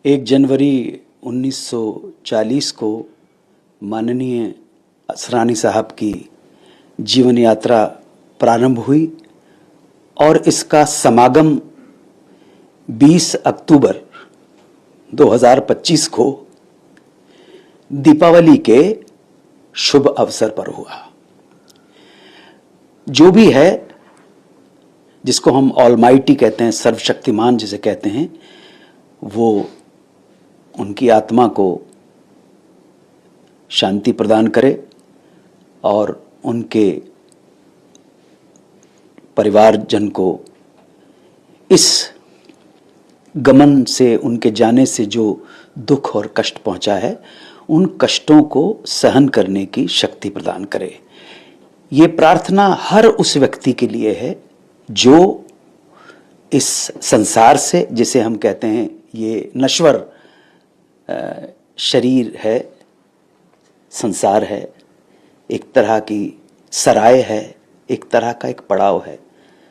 1 जनवरी 1940 को माननीय असरानी साहब की जीवन यात्रा प्रारंभ हुई और इसका समागम 20 अक्टूबर 2025 को दीपावली के शुभ अवसर पर हुआ। जो भी है, जिसको हम ऑलमाइटी कहते हैं, सर्वशक्तिमान जिसे कहते हैं, वो उनकी आत्मा को शांति प्रदान करे और उनके परिवारजन को इस गमन से, उनके जाने से जो दुख और कष्ट पहुंचा है, उन कष्टों को सहन करने की शक्ति प्रदान करे। ये प्रार्थना हर उस व्यक्ति के लिए है जो इस संसार से, जिसे हम कहते हैं ये नश्वर शरीर है, संसार है, एक तरह की सराय है, एक तरह का एक पड़ाव है,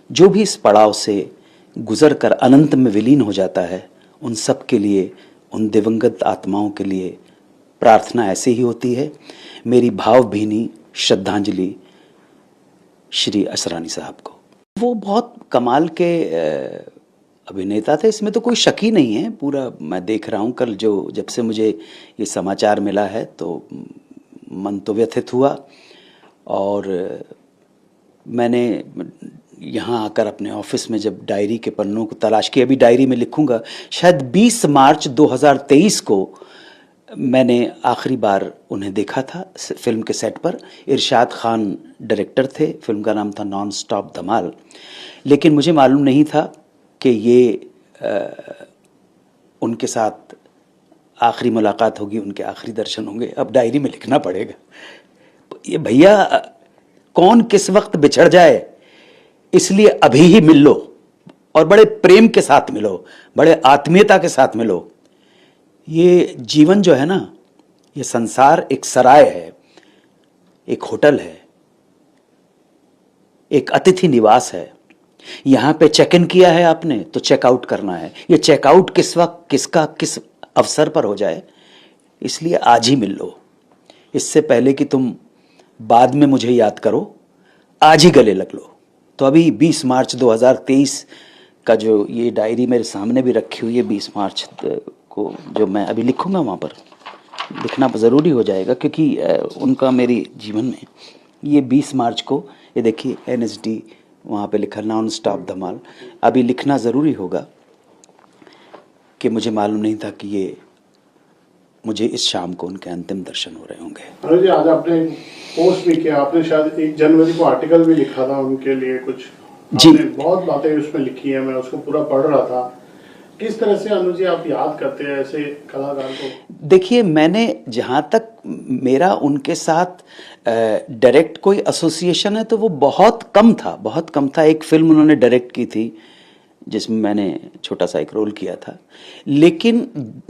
जो भी इस पड़ाव से गुजर कर अनंत में विलीन हो जाता है, उन सब के लिए, उन दिवंगत आत्माओं के लिए प्रार्थना ऐसे ही होती है। मेरी भावभीनी श्रद्धांजलि श्री असरानी साहब को। वो बहुत कमाल के अभिनेता थे, इसमें तो कोई शक ही नहीं है। पूरा मैं देख रहा हूँ, कल जब से मुझे ये समाचार मिला है तो मन तो व्यथित हुआ और मैंने यहाँ आकर अपने ऑफिस में जब डायरी के पन्नों को तलाश की, अभी डायरी में लिखूंगा, शायद 20 मार्च 2023 को मैंने आखिरी बार उन्हें देखा था फिल्म के सेट पर। इरशाद खान डायरेक्टर थे, फिल्म का नाम था नॉन स्टॉप धमाल। लेकिन मुझे मालूम नहीं था कि ये उनके साथ आखिरी मुलाकात होगी, उनके आखिरी दर्शन होंगे। अब डायरी में लिखना पड़ेगा। ये भैया, कौन किस वक्त बिछड़ जाए, इसलिए अभी ही मिल लो और बड़े प्रेम के साथ मिलो, बड़े आत्मीयता के साथ मिलो। ये जीवन जो है ना, ये संसार एक सराय है, एक होटल है, एक अतिथि निवास है। यहां पे चेक इन किया है आपने तो चेकआउट करना है। ये चेकआउट किस वक्त, किसका, किस अवसर पर हो जाए, इसलिए आज ही मिल लो। इससे पहले कि तुम बाद में मुझे याद करो, आज ही गले लग लो। तो अभी 20 मार्च 2023 का जो ये डायरी मेरे सामने भी रखी हुई है, 20 मार्च को जो मैं अभी लिखूंगा, वहाँ पर लिखना ज़रूरी हो जाएगा क्योंकि उनका मेरी जीवन में ये 20 मार्च को, ये देखिए NSD वहाँ पे लिखा नॉन स्टॉप धमाल। अभी लिखना ज़रूरी होगा कि मुझे मालूम नहीं था कि मुझे इस शाम को उनके अंतिम दर्शन हो रहे होंगे। अनुज जी, आज आपने पोस्ट भी किया, आपने शायद 1 जनवरी को आर्टिकल भी लिखा था उनके लिए कुछ। जी, बहुत बातें उसमें लिखी है, मैं उसको पूरा पढ़ रहा था। किस तरह से अनुज जी आप याद करते हैं ऐसे कलाकार को? देखिए, मैंने जहाँ तक मेरा उनके साथ डायरेक्ट कोई एसोसिएशन है तो वो बहुत कम था। एक फिल्म उन्होंने डायरेक्ट की थी जिसमें मैंने छोटा सा एक रोल किया था। लेकिन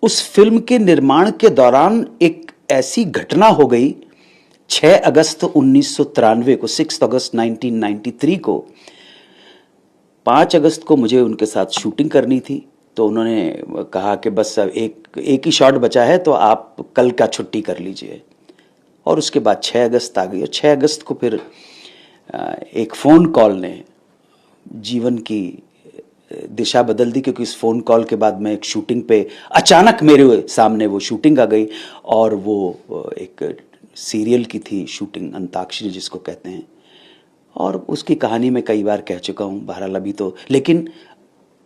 उस फिल्म के निर्माण के दौरान एक ऐसी घटना हो गई, 6 अगस्त 1993 को, 6 अगस्त 1993 को, 5 अगस्त को मुझे उनके साथ शूटिंग करनी थी। तो उन्होंने कहा कि बस एक ही शॉट बचा है तो आप कल का छुट्टी कर लीजिए। और उसके बाद 6 अगस्त आ गई और 6 अगस्त को फिर एक फ़ोन कॉल ने जीवन की दिशा बदल दी, क्योंकि इस फ़ोन कॉल के बाद मैं एक शूटिंग पे, अचानक मेरे सामने वो शूटिंग आ गई और वो एक सीरियल की थी शूटिंग, अंताक्षरी जिसको कहते हैं। और उसकी कहानी मैं कई बार कह चुका हूँ, बहरहाल अभी तो, लेकिन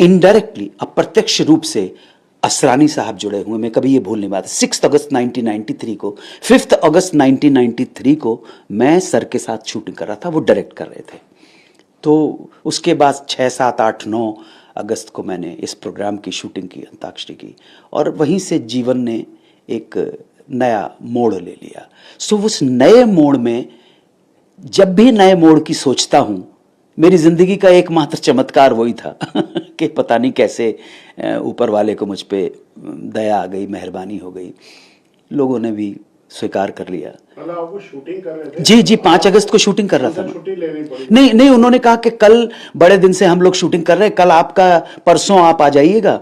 इनडायरेक्टली, अप्रत्यक्ष रूप से असरानी साहब जुड़े हुए, मैं कभी ये भूल नहीं पाता। 6 अगस्त 1993 को, 5 अगस्त 1993 को मैं सर के साथ शूटिंग कर रहा था, वो डायरेक्ट कर रहे थे। तो उसके बाद 6, 7, 8, 9 अगस्त को मैंने इस प्रोग्राम की शूटिंग की, अंताक्षरी की, और वहीं से जीवन ने एक नया मोड़ ले लिया। सो उस नए मोड़ में, जब भी नए मोड़ की सोचता हूँ, मेरी ज़िंदगी का एकमात्र चमत्कार वही था कि पता नहीं कैसे ऊपर वाले को मुझ पे दया आ गई, मेहरबानी हो गई, लोगों ने भी स्वीकार कर लिया। मतलब आप वो शूटिंग कर रहे थे? जी, 5 अगस्त को शूटिंग कर रहा था। छुट्टी लेनी पड़ी? नहीं, उन्होंने कहा कि कल बड़े दिन से हम लोग शूटिंग कर रहे हैं, कल आपका, परसों आप आ जाइएगा।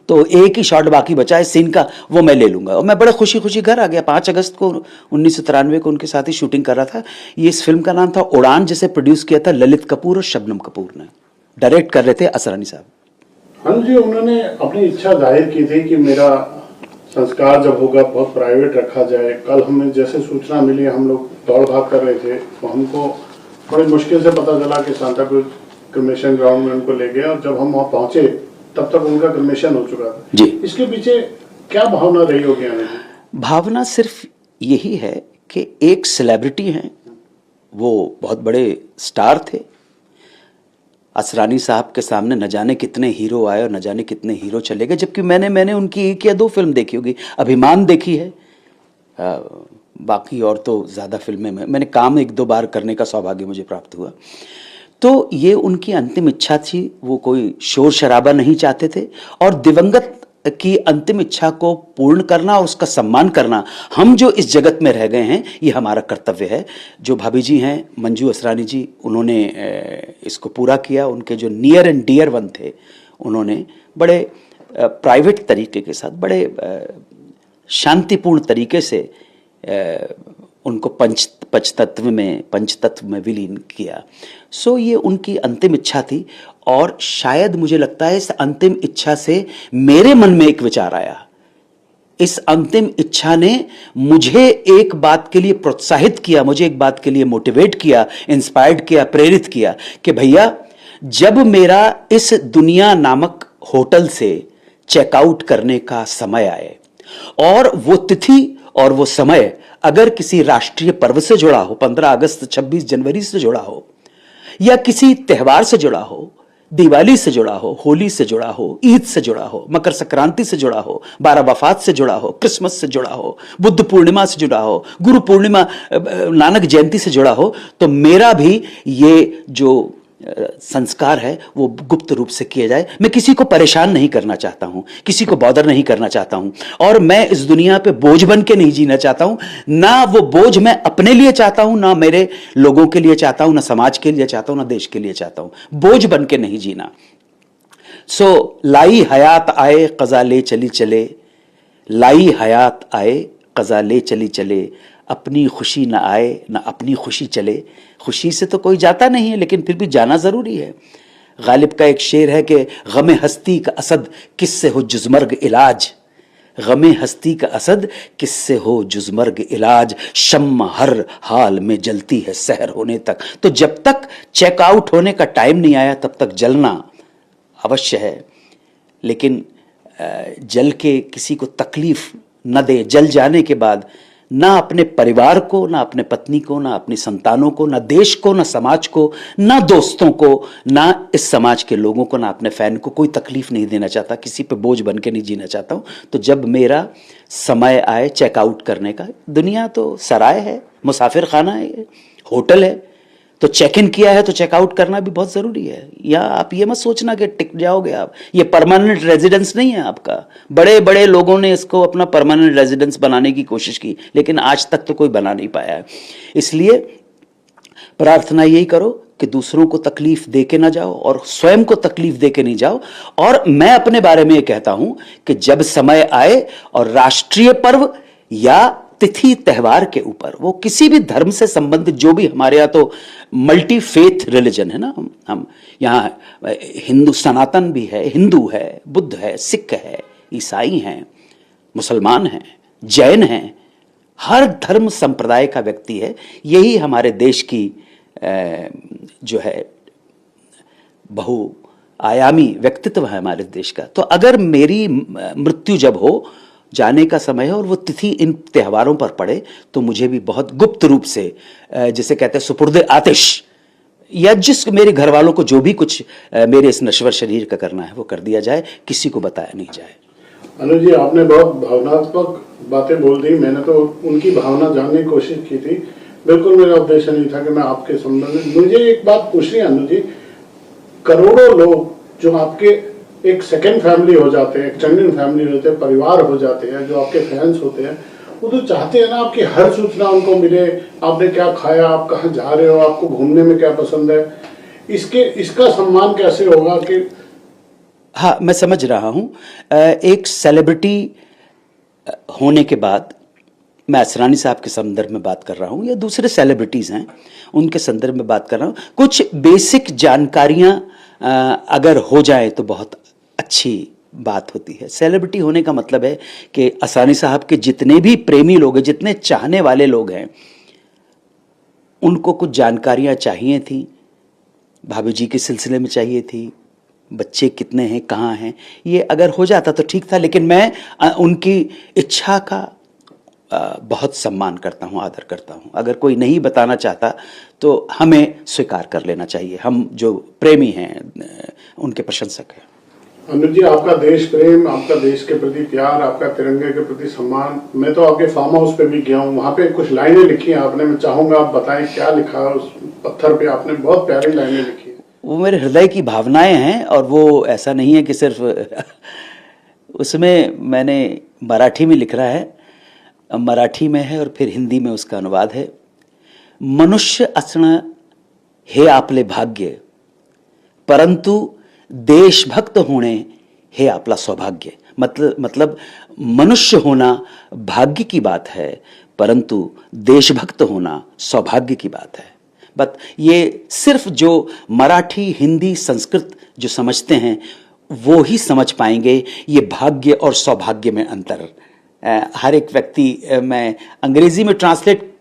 तो एक ही शॉट बाकी बचा है सीन का, वो मैं ले लूंगा। और मैं बड़ा खुशी खुशी घर आ गया। 5 अगस्त को 1993 को उनके साथ ही शूटिंग कर रहा था। ये इस फिल्म का नाम था उड़ान, जिसे प्रोड्यूस किया था ललित कपूर और शबनम कपूर ने। डायरेक्ट कर रहे थे असरानी साहब। हाँ जी, उन्होंने अपनी इच्छा जाहिर की थी कि मेरा संस्कार जब होगा बहुत प्राइवेट रखा जाए। कल हमें जैसे सूचना मिली, हम लोग दौड़ भाग कर रहे थे, तो हमको बड़ी मुश्किल से पता चला कि सांता क्रूज क्रिमेशन ग्राउंड में उनको ले गए, और जब हम वहाँ पहुंचे तब तक उनका क्रिमेशन हो चुका था जी। इसके पीछे क्या भावना रही होगी आनंद जी? भावना सिर्फ यही है कि एक सेलिब्रिटी हैं, वो बहुत बड़े स्टार थे। असरानी साहब के सामने न जाने कितने हीरो आए और न जाने कितने हीरो चले गए, जबकि मैंने उनकी 1 या 2 फिल्म देखी होगी। अभिमान देखी है, बाकी और तो ज़्यादा फिल्में मैंने काम 1-2 बार करने का सौभाग्य मुझे प्राप्त हुआ। तो ये उनकी अंतिम इच्छा थी, वो कोई शोर शराबा नहीं चाहते थे, और दिवंगत की अंतिम इच्छा को पूर्ण करना और उसका सम्मान करना, हम जो इस जगत में रह गए हैं, ये हमारा कर्तव्य है। जो भाभी जी हैं मंजू असरानी जी, उन्होंने इसको पूरा किया। उनके जो नियर एंड डियर वन थे, उन्होंने बड़े प्राइवेट तरीके के साथ, बड़े शांतिपूर्ण तरीके से उनको पंचतत्व में विलीन किया। सो ये उनकी अंतिम इच्छा थी, और शायद मुझे लगता है इस अंतिम इच्छा से मेरे मन में एक विचार आया। इस अंतिम इच्छा ने मुझे एक बात के लिए प्रोत्साहित किया, मुझे एक बात के लिए मोटिवेट किया, इंस्पायर्ड किया, प्रेरित किया कि भैया, जब मेरा इस दुनिया नामक होटल से चेकआउट करने का समय आए, और वो तिथि और वो समय अगर किसी राष्ट्रीय पर्व से जुड़ा हो, 15 अगस्त 26 जनवरी से जुड़ा हो, या किसी त्योहार से जुड़ा हो, दिवाली से जुड़ा हो, होली से जुड़ा हो, ईद से जुड़ा हो, मकर संक्रांति से जुड़ा हो, 12 वफात से जुड़ा हो, क्रिसमस से जुड़ा हो, बुद्ध पूर्णिमा से जुड़ा हो, गुरु पूर्णिमा, नानक जयंती से जुड़ा हो, तो मेरा भी ये जो संस्कार है वो गुप्त रूप से किया जाए। मैं किसी को परेशान नहीं करना चाहता हूं, किसी को बॉदर नहीं करना चाहता हूं, और मैं इस दुनिया पे बोझ बन के नहीं जीना चाहता हूं। ना वो बोझ मैं अपने लिए चाहता हूं, ना मेरे लोगों के लिए चाहता हूं, ना समाज के लिए चाहता हूं, ना देश के लिए चाहता हूं। बोझ बन के नहीं जीना। सो लाई हयात आए कज़ा ले चली चले, लाई हयात आए कज़ा ले चली चले, अपनी खुशी ना आए ना अपनी खुशी चले। खुशी से तो कोई जाता नहीं है, लेकिन फिर भी जाना जरूरी है। गालिब का एक शेर है कि गमे हस्ती का असद किससे हो जुज़मर्ग इलाज, गमे हस्ती का असद किससे हो जुज़मर्ग इलाज, शम्मा हर हाल में जलती है सहर होने तक। तो जब तक चेकआउट होने का टाइम नहीं आया, तब तक जलना अवश्य है, लेकिन जल के किसी को तकलीफ न दे। जल जाने के बाद ना अपने परिवार को, ना अपने पत्नी को, ना अपनी संतानों को, ना देश को, ना समाज को, ना दोस्तों को, ना इस समाज के लोगों को, ना अपने फैन को कोई तकलीफ नहीं देना चाहता, किसी पे बोझ बन के नहीं जीना चाहता हूं। तो जब मेरा समय आए चेकआउट करने का, दुनिया तो सराय है, मुसाफिर खाना है, होटल है, तो चेक इन किया है तो चेकआउट करना भी बहुत जरूरी है। या आप ये मत सोचना कि टिक जाओगे आप, ये परमानेंट रेजिडेंस नहीं है आपका। बड़े बड़े लोगों ने इसको अपना परमानेंट रेजिडेंस बनाने की कोशिश की, लेकिन आज तक तो कोई बना नहीं पाया है। इसलिए प्रार्थना यही करो कि दूसरों को तकलीफ दे के ना जाओ और स्वयं को तकलीफ दे के नहीं जाओ। और मैं अपने बारे में ये कहता हूं कि जब समय आए और राष्ट्रीय पर्व या तिथि त्यौहार के ऊपर, वो किसी भी धर्म से संबंधित, जो भी हमारे यहाँ तो मल्टी फेथ रिलीजन है ना, हम यहाँ हिंदू सनातन भी है, हिंदू है, बुद्ध है, सिख है, ईसाई हैं, मुसलमान हैं, जैन हैं, हर धर्म संप्रदाय का व्यक्ति है। यही हमारे देश की जो है बहुआयामी व्यक्तित्व है हमारे देश का। तो अगर मेरी मृत्यु जब हो, जाने का समय है, और वो तिथि इन त्योहारों पर पड़े, तो मुझे भी बहुत गुप्त रूप से, जिसे कहते हैं सुपुर्दे आतिश, या जिस मेरे घर वालों को जो भी कुछ मेरे इस नश्वर शरीर का करना है वो कर दिया जाए, किसी को बताया नहीं जाए। अनुज जी, आपने बहुत भावनात्मक बातें बोल दी। मैंने तो उनकी भावना जानने की कोशिश की थी। बिल्कुल मेरा उद्देश्य नहीं था कि मैं आपके संबंध में। मुझे एक बात पूछनी है अनुज जी, करोड़ों लोग जो आपके एक सेकंड फैमिली हो जाते हैं, एक्सटेंडेड फैमिली होते हैं, परिवार हो जाते हैं, जो आपके फैंस होते हैं, वो तो चाहते हैं ना आपकी हर सूचना उनको मिले। आपने क्या खाया, आप कहाँ जा रहे हो, आपको घूमने में क्या पसंद है। इसका सम्मान कैसे होगा कि हाँ, मैं समझ रहा हूँ। एक सेलिब्रिटी होने के बाद, मैं असरानी साहब के संदर्भ में बात कर रहा हूँ या दूसरे सेलिब्रिटीज़ हैं उनके संदर्भ में बात कर रहा हूँ, कुछ बेसिक जानकारियाँ अगर हो जाए तो बहुत अच्छी बात होती है। सेलिब्रिटी होने का मतलब है कि असरानी साहब के जितने भी प्रेमी लोग हैं, जितने चाहने वाले लोग हैं, उनको कुछ जानकारियाँ चाहिए थी, भाभी जी के सिलसिले में चाहिए थी, बच्चे कितने हैं, कहाँ हैं, ये अगर हो जाता तो ठीक था। लेकिन मैं उनकी इच्छा का बहुत सम्मान करता हूँ, आदर करता हूँ। अगर कोई नहीं बताना चाहता तो हमें स्वीकार कर लेना चाहिए। हम जो प्रेमी हैं उनके प्रशंसक हैं। अनुज जी, आपका देश प्रेम, आपका देश के प्रति प्यार, आपका तिरंगे के प्रति सम्मान, मैं तो आपके फार्म हाउस पे भी गया हूँ, वहाँ पे कुछ लाइनें लिखी हैं आपने, मैं चाहूंगा आप बताएं क्या लिखा है उस पत्थर पे। आपने बहुत प्यारी लाइनें लिखी है। वो मेरे हृदय की भावनाएं हैं और वो ऐसा नहीं है कि सिर्फ उसमें मैंने मराठी में लिख रहा है, मराठी में है और फिर हिंदी में उसका अनुवाद है। मनुष्य असणं हे आपले भाग्य, परंतु देशभक्त होणे हे आपला सौभाग्य। मतलब मनुष्य होना भाग्य की बात है, परंतु देशभक्त होना सौभाग्य की बात है। बट ये सिर्फ जो मराठी, हिंदी, संस्कृत जो समझते हैं वो ही समझ पाएंगे ये भाग्य और सौभाग्य में अंतर। हर एक व्यक्ति, मैं अंग्रेजी में ट्रांसलेट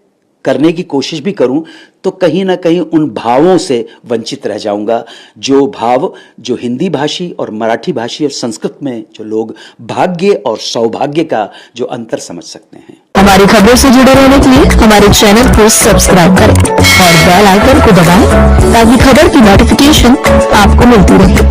करने की कोशिश भी करूं तो कहीं ना कहीं उन भावों से वंचित रह जाऊंगा, जो भाव जो हिंदी भाषी और मराठी भाषी और संस्कृत में जो लोग भाग्य और सौभाग्य का जो अंतर समझ सकते हैं। हमारी खबरों से जुड़े रहने के लिए हमारे चैनल को सब्सक्राइब करें और बेल आइकन को दबाएं ताकि खबर की नोटिफिकेशन आपको मिलती रहे।